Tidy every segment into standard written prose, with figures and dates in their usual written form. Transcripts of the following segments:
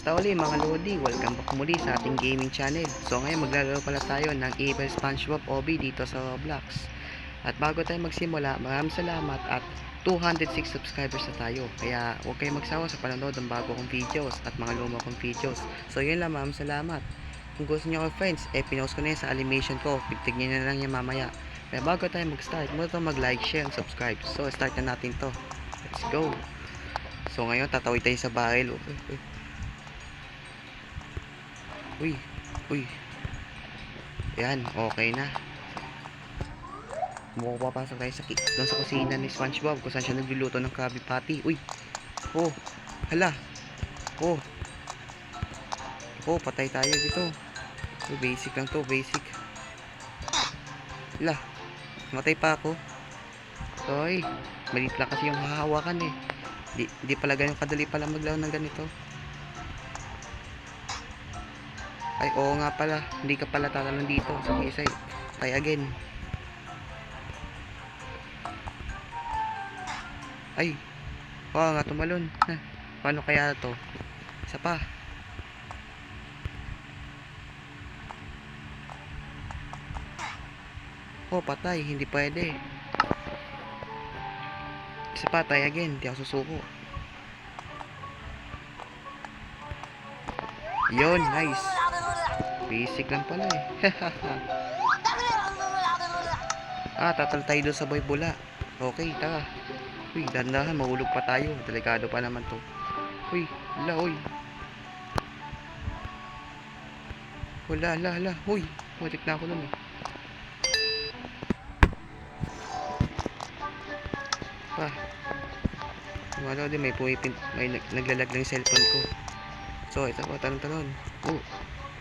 Kamusta uli mga Lodi? Welcome back muli sa ating gaming channel. So ngayon maglalaro pala tayo ng Evil SpongeBob Obby dito sa Roblox. At bago tayo magsimula, maraming salamat at 206 subscribers na tayo. Kaya huwag kayong magsawa sa panonood ng bago kong videos at mga luma kong videos. So yun lang, maraming salamat. Kung gusto nyo ko friends, pinost ko na yan sa animation ko. Tignan na lang yan mamaya. Kaya bago tayo mag-start, muna ito mag-like, share, and subscribe. So start na natin to. Let's go. So ngayon tatawid tayo sa barrel. Uy, uy. Yan, okay na. Papasok tayo doon sa kusina ni SpongeBob kung saan siya nagluluto ng Krabby Patty. Uy. Oh, hala. Oh. Oh, patay tayo dito. Basic lang to, basic. Hala. Matay pa ako. Hoy, maliit lang kasi yung hahawakan eh. Di pala ganyan kadali pala maglaro ng ganito. Ay, oo nga pala. Hindi ka pala tatalon dito. Sige, say. Try again. Ay. Oo nga, tumalon. Paano kaya to? Isa pa. Oh, patay. Hindi pwede. Isa pa, try again. Hindi ako susuko. Yun, nice. Basic lang pala eh. Tatal tayo doon sa boy bula. Okay, tara. Uy, dandahan, mahulog pa tayo. Delikado pa naman to. Uy, hala, uy. Hala. Uy, mutik na ako nun eh. Pa. Wala din, may pumipint. May naglalag lang yung cellphone ko. So, ito pa, talon. Oh,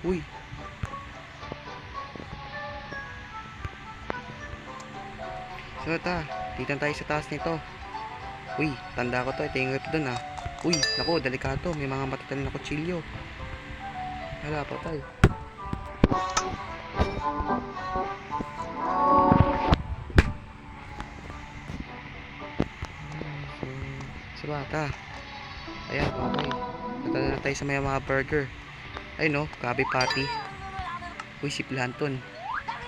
uy. So, titan tayo sa taas nito. Uy, tanda ko to. Ito yung rep dun ah. Uy, nako, delikado. May mga matatalim na kutsilyo. Hala, patay. So, bata. Ayan, okay. Tatala na tayo sa mga burger. Ayun no, Krabby Patty. Uy, si Planton.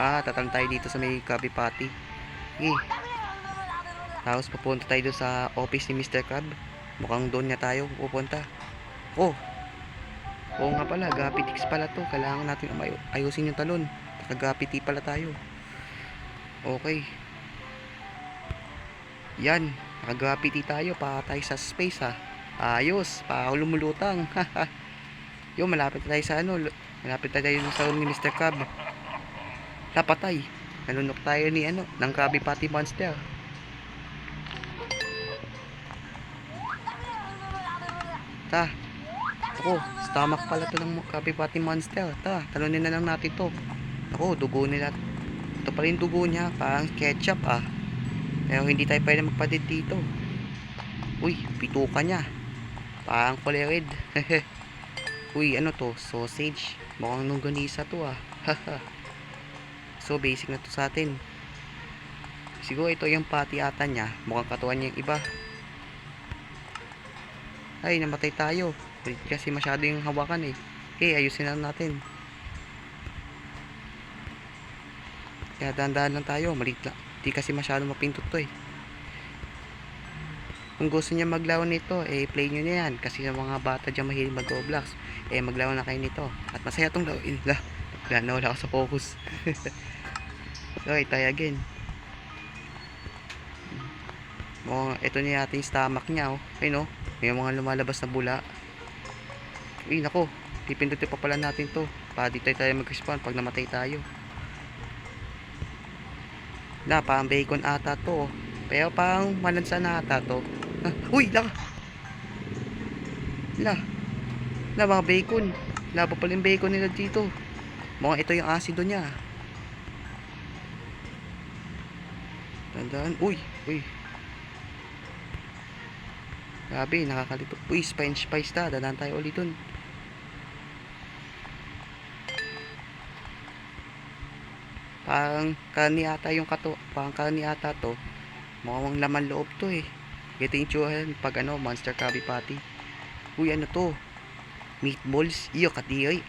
Tatang tayo dito sa may Krabby Patty. Tapos pupunta tayo doon sa office ni Mr. Crab. Mukhang doon nga tayo pupunta. Oo nga pala, Gapitix pala to. Kailangan natin ayusin yung talon. Nag-Gapiti pala tayo. Okay. Yan, nag-Gapiti tayo. Para tayo sa space ha. Ayos, para lumulutang. Yo, malapit tayo sa malapit tayo sa room ni Mr. Crab. Napatay. Nanunok tayo ni ng Krabby Patty Monster. Ako, stomach pala to ng Krabby Patty Monster. Talunin na lang natin to. Ako, dugo nila. Ito pala yung dugo niya. Parang ketchup Pero hindi tayo pwede magpadid dito. Uy, pituka niya. Parang kulay red. Uy, ano to? Sausage. Mukhang longganisa to So, basic na to sa atin. Siguro ito yung patty ata niya. Mukhang katuan niya yung iba. Ay, namatay tayo. Kasi masyado yung hawakan eh. Okay, ayusin na natin. Kaya dahan-dahan lang tayo. Maliit lang. Di kasi masyado mapintot to eh. Kung gusto niya maglaro nito, play nyo na yan. Kasi sa mga bata dyan mahilig mag-Roblox, maglaro na kayo nito. At masaya tong laro. Nawala ako sa focus. Okay, tayo again. Ito niya ating stomach niya Ayun may mga lumalabas na bula. Uy, nako. Pipindutin pa pala natin to. Para dito tayo mag-respawn pag namatay tayo. Parang bacon ata to Pero parang malansa na ata to. Uy, mga bacon. Laba pala yung bacon nila dito. Mukhang ito yung asido niya. Tandaan. Uy. Grabe, nakakalito. Uy, Spice dadaan tayo ulit dun. Parang karni ata parang karni ata to. Mukhang laman loob to eh. Ito yung tsura pag Monster Krabby Patty. Uy, ano to? Meatballs. Iyo, katiyoy.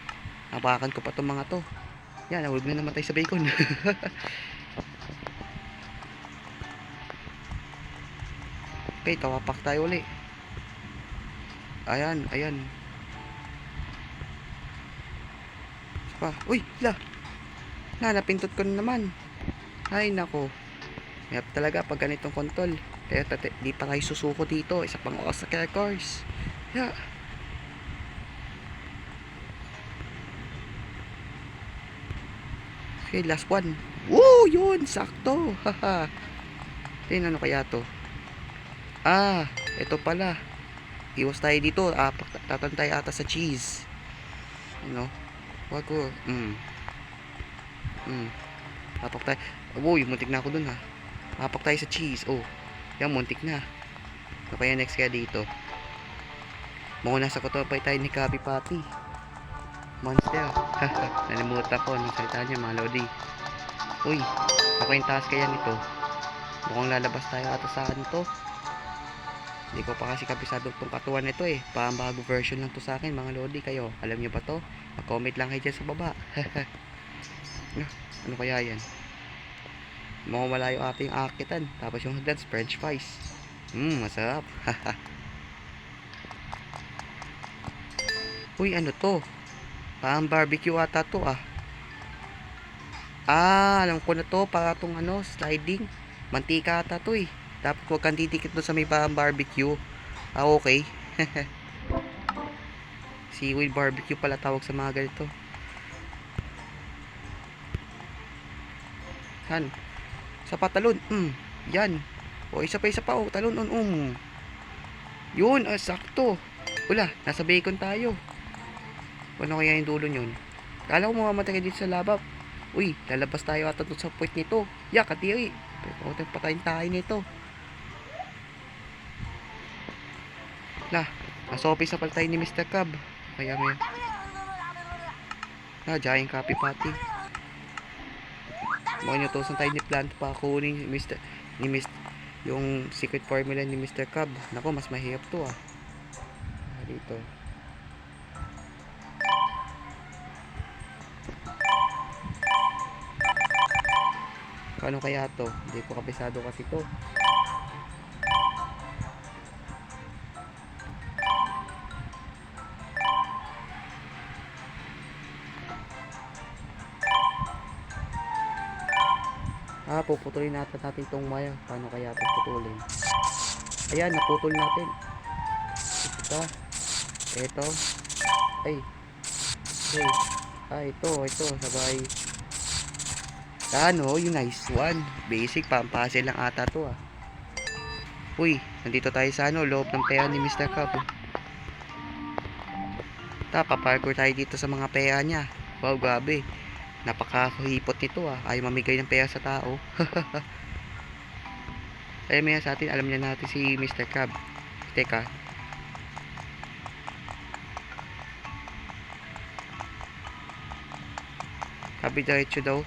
Napakan ko pa tong mga to. Yan, nahulog na namatay sa bacon. Okay, tawapak tayo uli. Ayan, ayan. Pa. Uy, la. Napindot ko na naman. Ay, nako. Mayap talaga pag ganitong kontol. Kaya di pa tayo susuko dito. Isa pang oras sa kaya course. Yeah. Okay, last one. Woo! Yun! Sakto! Haha. Tingnan ano kaya to? Ah, ito pala. Iwas tayo dito. Tatantay ata sa cheese. Ano? Wag ko. Tapak tayo. Uy, muntik na ako dun ha. Tapak tayo sa cheese. Oh. Yan, muntik na. Ano kaya next kaya dito? Mukhang nasa kotopay tayo ni Kabi Papi. Monster. Nalimutan ko anong salita niya mga lodi. Uy, ako yung task kaya nito. Mukhang lalabas tayo ata sa to. Hindi ko pa kasi kabisado itong katuan nito eh. Bago version lang to sa akin mga lodi. Kayo, alam nyo ba to? Mag-comment lang kayo dyan sa baba. Ano kaya yan? Mukhang wala yung ating akitan. Tapos yung hagdan, french fries. Masarap. Uy, ano to? Parang barbecue ata to ah. Alam ko na to. Para tong ano, sliding. Mantika ata to eh. Dapat huwag kang didikit doon sa may parang barbecue. Okay. Seaweed barbecue pala tawag sa mga ganito. Han. Sa patalon. Yan. O, isa pa. O, talon on. Yun, sakto. Wala, nasa bacon tayo. Ano kaya yung dulo yun? Kala ko mamamatay dito sa labab. Uy, lalabas tayo ata doon sa point nito. Katiri. Pero patayin tayo nito. Nasa office na pala tayo ni Mr. Cub. Kaya may giant copy pati. Mukhang utusan tayo ni Plant pa kunin yung secret formula ni Mr. Cub. Nako, mas mahirap to ah. Dito. Ano kaya to? Hindi ko kabisado kasi to. Puputulin natin itong wire. Paano kaya ito putulin? Ayan, naputol natin. Ito. Ay. Ito. Sabay. Ano, yung nice one. Basic, pampase lang ata to ah. Uy, nandito tayo sa loob ng pera ni Mr. Cup. Paparkour tayo dito sa mga pera niya. Wow, grabe. Napakahipot nito ah. Ayaw mamigay ng pera sa tao. Ay, may sa atin, alam niya natin si Mr. Crab. Teka. Sabi diretso daw.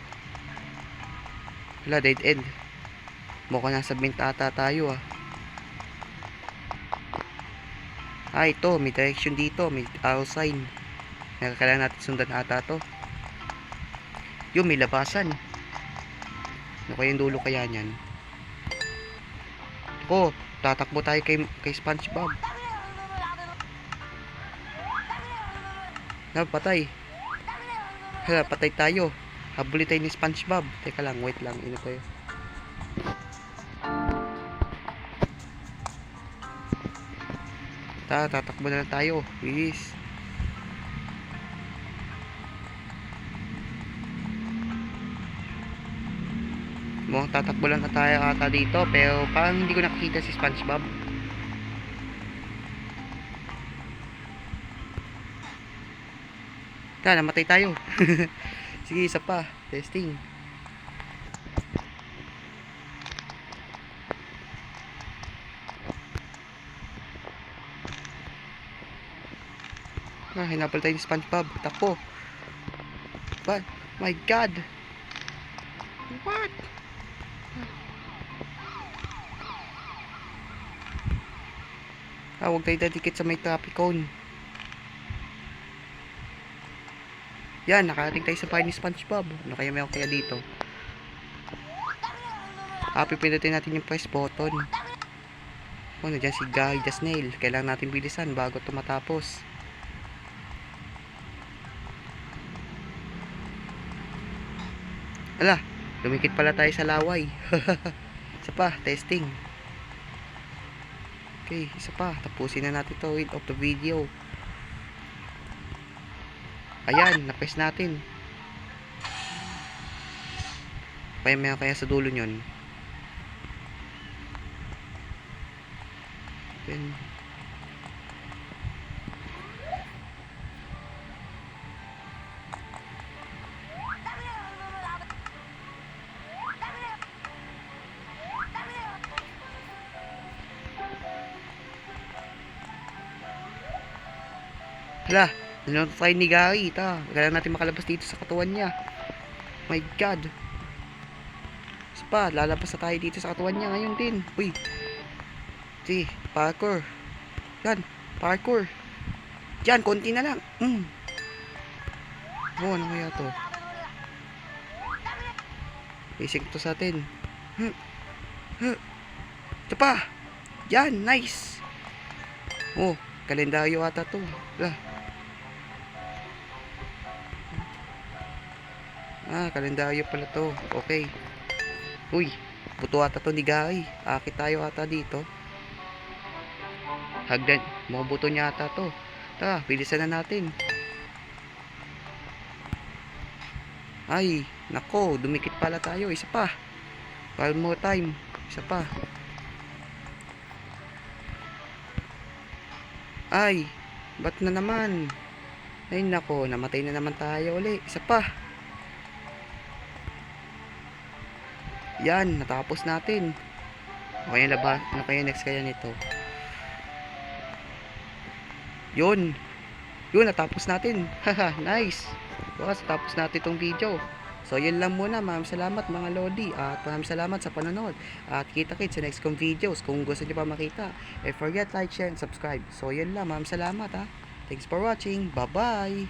Wala, dead end. Mukhang nasa bint ata tayo ah. Ito, may direction dito. May arrow sign. Kailangan natin sundan ata to. Yung may labasan. Ano kaya yung dulo kaya nyan? Tatakbo tayo kay SpongeBob. Patay. Patay tayo. Habulin tayo ni SpongeBob. Teka lang, wait lang. Ino tayo. Tatakbo na lang tayo. Please. Mukhang tatakbo lang na tayo ata dito. Pero parang hindi ko nakikita si SpongeBob. Namatay tayo. Sige, isa pa. Testing. Hinapal tayo ni SpongeBob. Takbo. What? My God. What? Huwag tayo dadikit sa may traffic cone. Yan, nakarating tayo sa bahay ni SpongeBob. Ano kaya meron kaya dito? Pipindutin natin yung press button. Nandiyan si Guy the Snail. Kailangan natin bilisan bago ito matapos. Ala, lumikit pala tayo sa laway. Isa pa, testing. Okay, isa pa. Tapusin na natin to with of the video. Ayan, na-press natin. Kaya sa dulo nyon. Then, hala, nanonotify ni Gary. Kailangan natin makalabas dito sa katawan niya. My God. Pa, lalabas na tayo dito sa katawan niya ngayon din. Uy. Si, parkour. Yan, parkour. Yan, konti na lang. Oh, ano kaya to? Basic to sa atin. Ito pa. Yan, nice. Oh, kalendaryo ata to. Lah. Kalendaryo pala to. Okay. Uy, buto ata to ni Gary. Akit tayo ata dito. Hagdan, mga buto niya ata to. Bilisan na natin. Ay, nako, dumikit pala tayo. Isa pa. One more time. Isa pa. Ay, ba't na naman? Ay, nako, namatay na naman tayo uli. Isa pa. Yan, natapos natin. Okay, ano kaya next kaya nito? Yun, natapos natin. Haha, nice. Bukas, natapos natin itong video. So, yun lang muna. Maraming salamat mga Lodi. At maraming salamat sa panonood. At kita-kits sa next kong videos. Kung gusto nyo pa makita, forget, like, share, and subscribe. So, yun lang. Maraming salamat ha. Thanks for watching. Bye-bye.